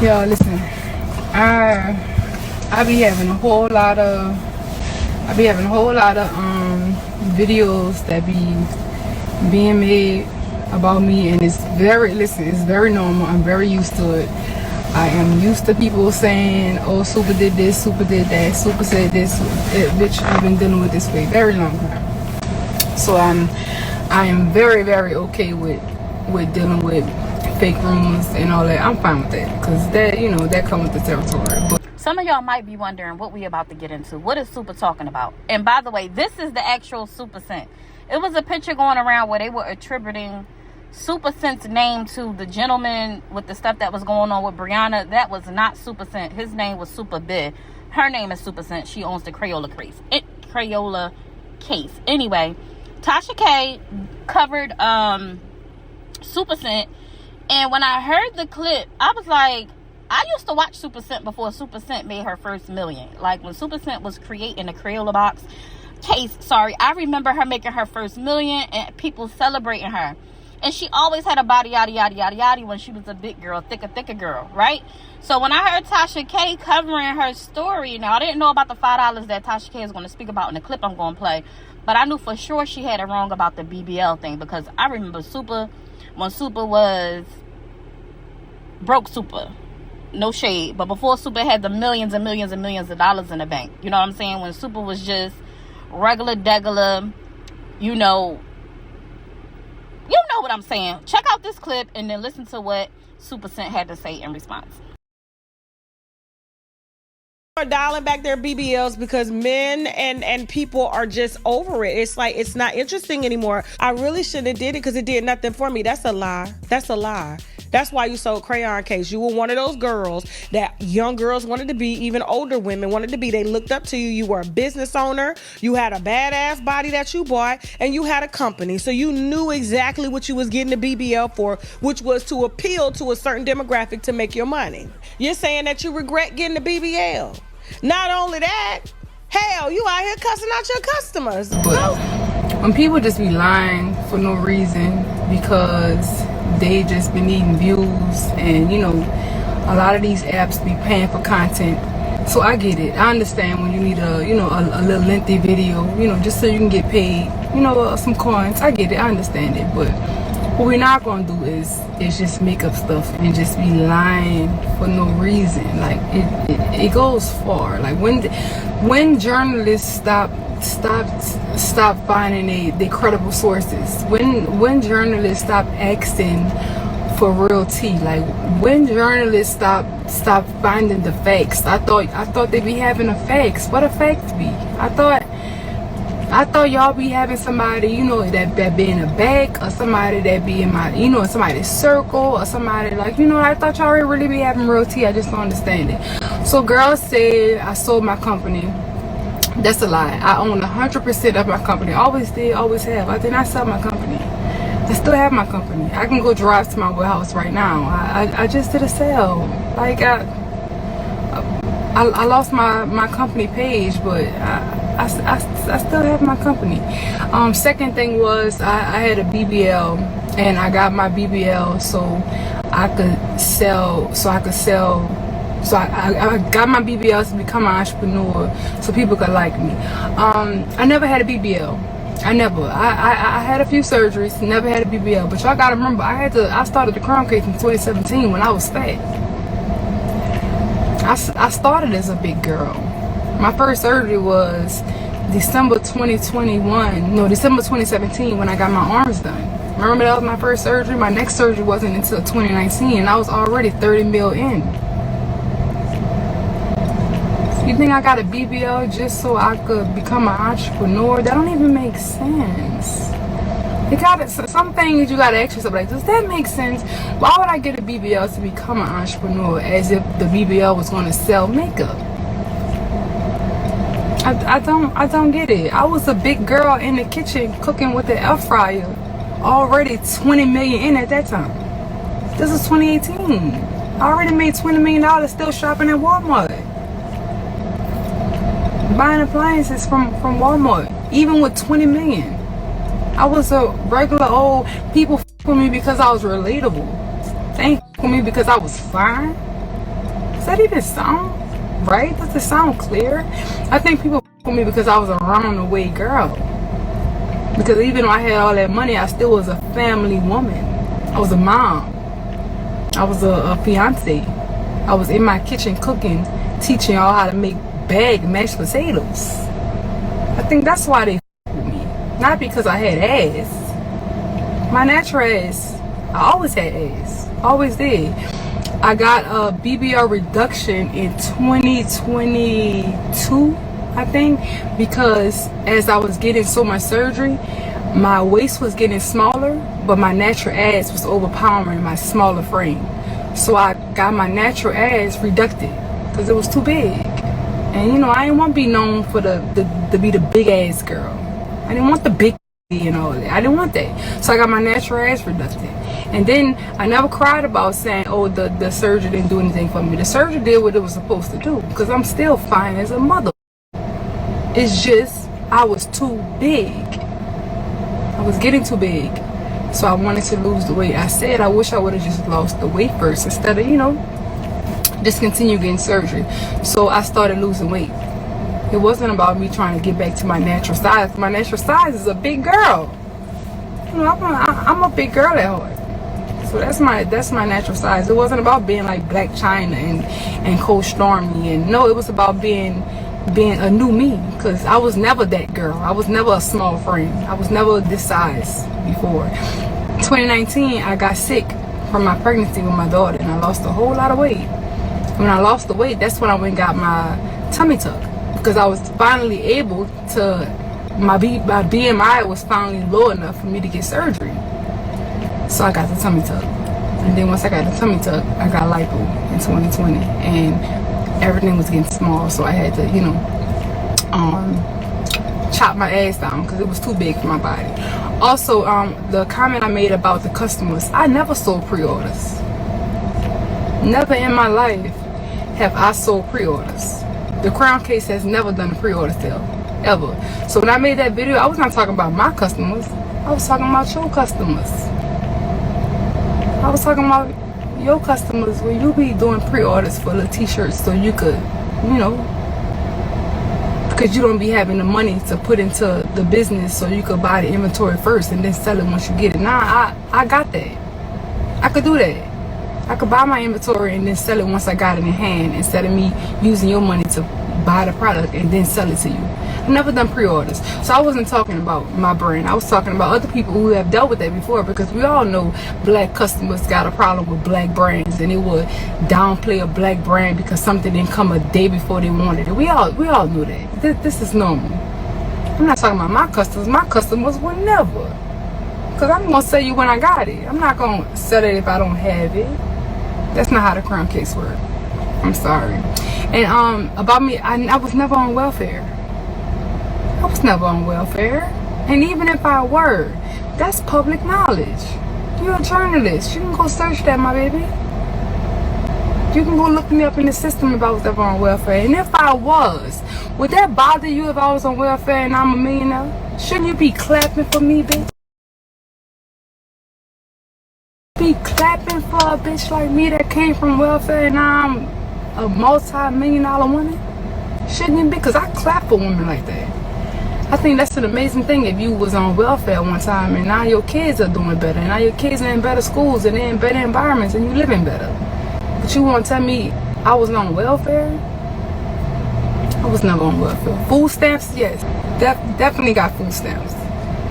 Yo, listen. I be having a whole lot of videos that be being made about me, and it's very normal. I'm very used to it. I am used to people saying, "Oh, Supa did this, Supa did that, Supa said this," which I've been dealing with this way very long time. So I am very, very okay with dealing with fake rumors and all that. I'm fine with that because that comes with the territory. But some of y'all might be wondering what we about to get into. What is Supa talking about? And by the way, this is the actual Supa scent. It was a picture going around where they were attributing Supa Scent's name to the gentleman with the stuff that was going on with Brianna. That was not Supa Scent. His name was Supa B. Her name is Supa Scent. She owns the Crayola case. Anyway, Tasha K covered Supa Scent, and when I heard the clip, I was like, I used to watch Supa Scent before Supa Scent made her first million. Like when Supa Scent was creating the Crayola case, I remember her making her first million and people celebrating her. And she always had a body yada yada yada yada when she was a big girl, thicker girl, right? So when I heard Tasha K covering her story, now I didn't know about the $5 that Tasha K is going to speak about in the clip I'm going to play, but I knew for sure she had it wrong about the BBL thing, because I remember Supa, when Supa was broke Supa. No shade, but before Supa had the millions and millions and millions of dollars in the bank. You know what I'm saying? When Supa was just regular, you know what I'm saying. Check out this clip and then listen to what Supa Scent had to say in response. Are dialing back their BBLs because men and people are just over it. It's like, it's not interesting anymore. I really shouldn't have did it because it did nothing for me. That's a lie. That's why you sold crayon case. You were one of those girls that young girls wanted to be, even older women wanted to be. They looked up to you. You were a business owner. You had a badass body that you bought, and you had a company. So you knew exactly what you was getting the BBL for, which was to appeal to a certain demographic to make your money. You're saying that you regret getting the BBL. Not only that, hell, you out here cussing out your customers. But when people just be lying for no reason because they just been needing views, and a lot of these apps be paying for content. So I get it. I understand when you need a little lengthy video, just so you can get paid, some coins. I get it. I understand it. But what we're not gonna do is just make up stuff and just be lying for no reason. Like it goes far. Like when journalists stop finding the credible sources, when journalists stop asking for real tea, like when journalists stop finding the facts. I thought they be having the facts. What a fact be? I thought y'all be having somebody, that be in a back, or somebody that be in my, somebody's circle, or somebody like, I thought y'all really be having real tea. I just don't understand it. So girls said I sold my company. That's a lie. I own 100% of my company. Always did, always have. I did not sell my company. I still have my company. I can go drive to my warehouse right now. I just did a sale. Like I lost my company page, but I still have my company. Second thing was I had a BBL, and I got my BBL so I got my BBL to become an entrepreneur so people could like me. I never had a BBL. I had a few surgeries, never had a BBL. But y'all gotta remember, I started the crown case in 2017 when I was fat. I started as a big girl. My first surgery was December 2017 when I got my arms done. Remember, that was my first surgery. My next surgery wasn't until 2019, and I was already 30 mil in. You think I got a BBL just so I could become an entrepreneur? That don't even make sense. Some things you gotta ask yourself, like, does that make sense? Why would I get a BBL to become an entrepreneur as if the BBL was gonna sell makeup? I don't get it. I was a big girl in the kitchen cooking with the air fryer, already 20 million in at that time. This is 2018. I already made $20 million still shopping at Walmart, buying appliances from Walmart, even with 20 million. I was a regular old people with me because I was relatable. They ain't with me because I was fine. Does that even sound right? Does it sound clear? I think people with me because I was a round-the-way girl. Because even though I had all that money, I still was a family woman. I was a mom. I was a fiance. I was in my kitchen cooking, teaching y'all how to make bagged mashed potatoes. I think that's why they with me. Not because I had ass. My natural ass, I always had ass. Always did. I got a BBL reduction in 2022, I think, because as I was getting so much surgery, my waist was getting smaller, but my natural ass was overpowering my smaller frame. So I got my natural ass reducted because it was too big. And you know, I didn't want to be known for to be the big ass girl. I didn't want the big and all that. I didn't want that. So I got my natural ass reducted. And then I never cried about saying, oh, the surgery didn't do anything for me. The surgery did what it was supposed to do, because I'm still fine as a mother. It's just I was too big. I was getting too big. So I wanted to lose the weight. I said I wish I would have just lost the weight first instead of, you know, just continue getting surgery. So I started losing weight. It wasn't about me trying to get back to my natural size. My natural size is a big girl. You know, I'm a big girl at heart. So that's my natural size. It wasn't about being like Black China and Cold Stormy, and no, it was about being a new me, because I was never that girl. I was never a small frame. I was never this size before. 2019, I got sick from my pregnancy with my daughter, and I lost a whole lot of weight. When I lost the weight, that's when I went and got my tummy tuck, because I was finally able to, my BMI was finally low enough for me to get surgery. So I got the tummy tuck. And then once I got the tummy tuck, I got lipo in 2020. And everything was getting small, so I had to, you know, chop my ass down because it was too big for my body. Also, the comment I made about the customers, I never sold pre-orders. Never in my life have I sold pre-orders. The Crown Case has never done a pre-order sale, ever. So when I made that video, I was not talking about my customers. I was talking about your customers. I was talking about your customers where you be doing pre-orders for the t-shirts so you could, you know, because you don't be having the money to put into the business so you could buy the inventory first and then sell it once you get it. Nah, I got that. I could do that. I could buy my inventory and then sell it once I got it in hand, instead of me using your money to buy the product and then sell it to you. I've never done pre-orders. So I wasn't talking about my brand. I was talking about other people who have dealt with that before, because we all know black customers got a problem with black brands, and they would downplay a black brand because something didn't come a day before they wanted it. We all knew that. This is normal. I'm not talking about my customers. My customers would never. Because I'm going to sell you when I got it. I'm not going to sell it if I don't have it. That's not how the Crown Case works. I'm sorry. And about me, I was never on welfare. I was never on welfare. And even if I were, that's public knowledge. You're a journalist. You can go search that, my baby. You can go look me up in the system if I was ever on welfare. And if I was, would that bother you if I was on welfare and I'm a millionaire? Shouldn't you be clapping for me, bitch? Be clapping for a bitch like me that came from welfare and now I'm a multi-million-dollar woman? Shouldn't you be? Because I clap for women like that. I think that's an amazing thing. If you was on welfare one time and now your kids are doing better, and now your kids are in better schools and they're in better environments and you living better, but you want to tell me I was on welfare? I was never on welfare. Food stamps, yes, definitely got food stamps,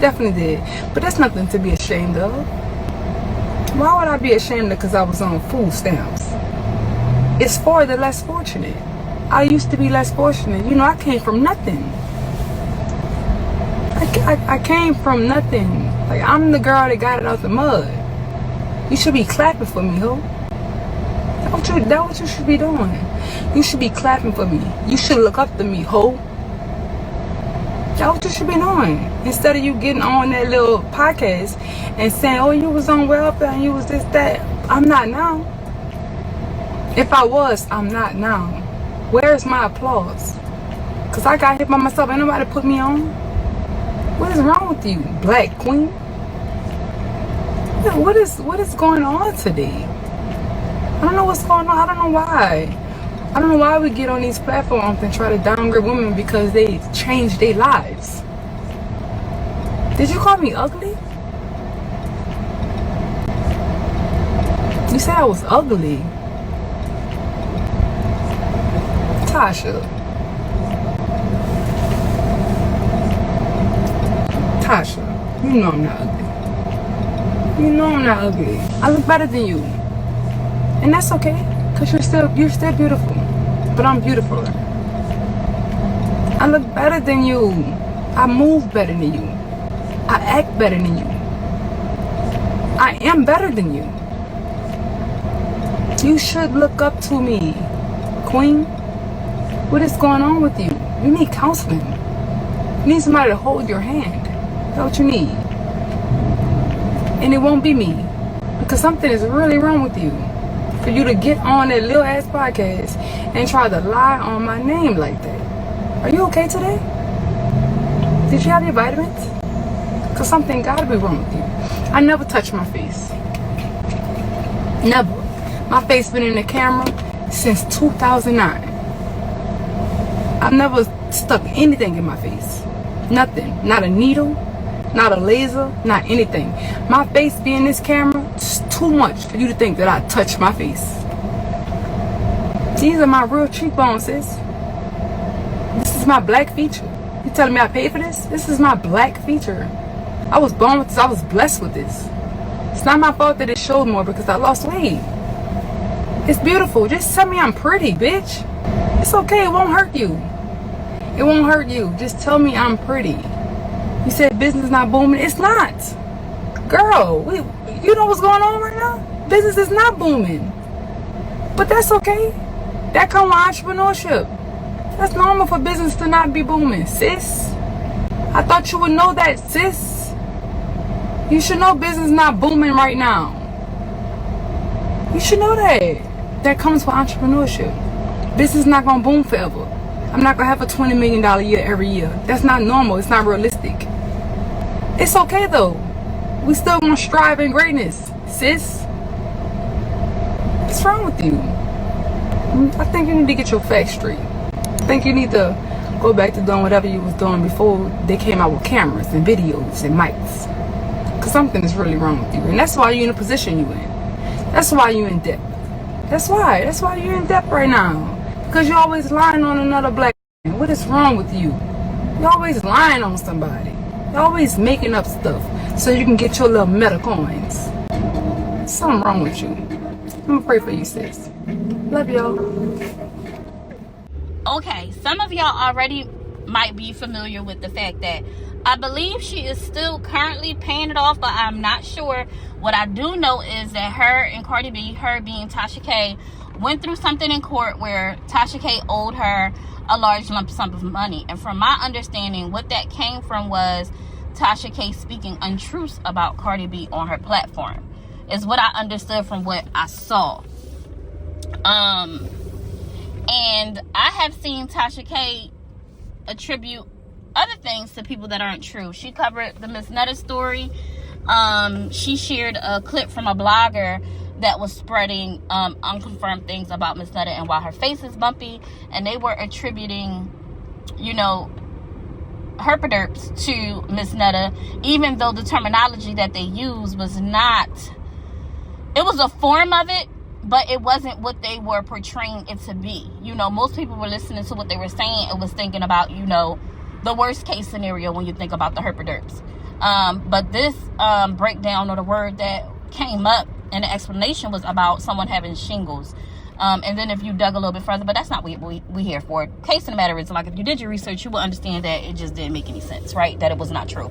definitely did, but that's nothing to be ashamed of. Why would I be ashamed because I was on food stamps? It's for the less fortunate. I used to be less fortunate. You know, I came from nothing. I came from nothing. Like, I'm the girl that got it out the mud. You should be clapping for me, ho. That's what you should be doing. You should be clapping for me. You should look up to me, ho. That's what you should be doing. Instead of you getting on that little podcast and saying, oh, you was on welfare and you was this, that. I'm not now. If I was, I'm not now. Where's my applause? Because I got hit by myself. Ain't nobody put me on. What is wrong with you, black queen? What is going on today? I don't know what's going on. I don't know why. I don't know why we get on these platforms and try to downgrade women because they changed their lives. Did you call me ugly? You said I was ugly. Tasha. Tasha, you know I'm not ugly. You know I'm not ugly. I look better than you. And that's okay, because you're still beautiful. But I'm beautiful. I look better than you. I move better than you. I act better than you. I am better than you. You should look up to me, queen. What is going on with you? You need counseling. You need somebody to hold your hand. That's what you need. And it won't be me. Because something is really wrong with you. For you to get on that little ass podcast and try to lie on my name like that. Are you okay today? Did you have your vitamins? Because something gotta be wrong with you. I never touch my face. Never. My face been in the camera since 2009. I've never stuck anything in my face. Nothing. Not a needle, not a laser, not anything. My face being in this camera, it's too much for you to think that I touch my face. These are my real cheekbones, sis. This is my black feature. You telling me I paid for this? This is my black feature. I was born with this. I was blessed with this. It's not my fault that it showed more because I lost weight. It's beautiful. Just tell me I'm pretty, bitch. It's okay. It won't hurt you. It won't hurt you. Just tell me I'm pretty. You said business not booming. It's not. Girl, you know what's going on right now? Business is not booming. But that's okay. That comes with entrepreneurship. That's normal for business to not be booming, sis. I thought you would know that, sis. You should know business not booming right now. You should know that. That comes with entrepreneurship. Business not going to boom forever. I'm not going to have a $20 million year every year. That's not normal. It's not realistic. It's okay, though. We still going to strive in greatness, sis. What's wrong with you? I think you need to get your facts straight. I think you need to go back to doing whatever you was doing before they came out with cameras and videos and mics. Because something is really wrong with you. And that's why you're in the position you're in. That's why you're in debt. That's why you're in debt right now. Because you're always lying on another black man. What is wrong with you? You're always lying on somebody. You're always making up stuff so you can get your little meta coins. Something wrong with you. I'm gonna pray for you, sis. Love y'all. Okay, some of y'all already might be familiar with the fact that I believe she is still currently paying it off, but I'm not sure. What I do know is that her and Cardi B, her being Tasha K, went through something in court where Tasha K owed her a large lump sum of money. And from my understanding, what that came from was Tasha K speaking untruths about Cardi B on her platform, is what I understood from what I saw. And I have seen Tasha K attribute other things to people that aren't true. She covered the Miss Netta story. She shared a clip from a blogger that was spreading unconfirmed things about Miss Netta and why her face is bumpy, and they were attributing, herpaderps to Miss Netta, even though the terminology that they used was not, it was a form of it, but it wasn't what they were portraying it to be. Most people were listening to what they were saying and was thinking about, the worst case scenario when you think about the herpaderps. But this breakdown, or the word that came up and the explanation, was about someone having shingles. And then if you dug a little bit further, but that's not what we here for. Case in the matter is, like, if you did your research, you would understand that it just didn't make any sense, right? That it was not true.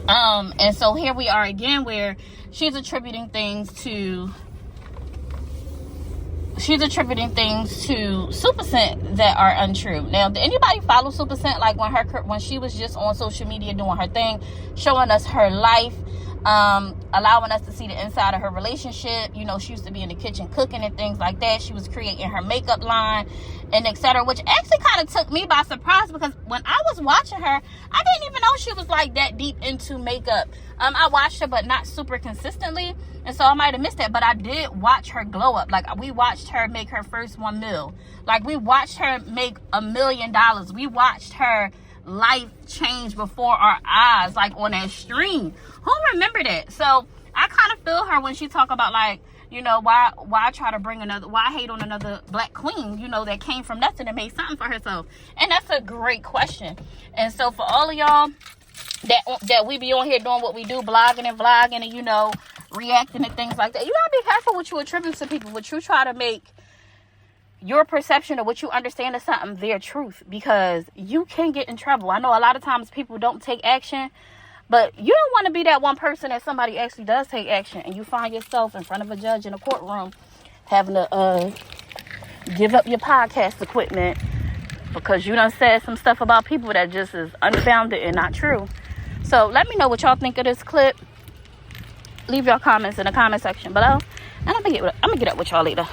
And so here we are again, where she's attributing things to Supa Scent that are untrue. Now, did anybody follow Supa Scent? Like when she was just on social media doing her thing, showing us her life, allowing us to see the inside of her relationship. You know, she used to be in the kitchen cooking and things like that. She was creating her makeup line and etc., which actually kind of took me by surprise, because when I was watching her, I didn't even know she was like that deep into makeup. I watched her, but not super consistently, and so I might have missed that. But I did watch her glow up. Like, we watched her make her first $1 million. Like, we watched her make $1 million. We watched her life change before our eyes, like on that stream. Who remember that? So I kind of feel her when she talk about, like, you know, why try to bring another, why hate on another black queen, you know, that came from nothing and made something for herself. And that's a great question. And so for all of y'all that we be on here doing what we do, blogging and vlogging and, you know, reacting and things like that, you gotta be careful what you attribute to people, what you try to make your perception of what you understand of something their truth, because you can get in trouble. I know a lot of times people don't take action, but you don't want to be that one person that somebody actually does take action, and you find yourself in front of a judge in a courtroom having to give up your podcast equipment because you done said some stuff about people that just is unfounded and not true. So let me know what y'all think of this clip. Leave your comments in the comment section below, and I'm gonna get up with y'all later.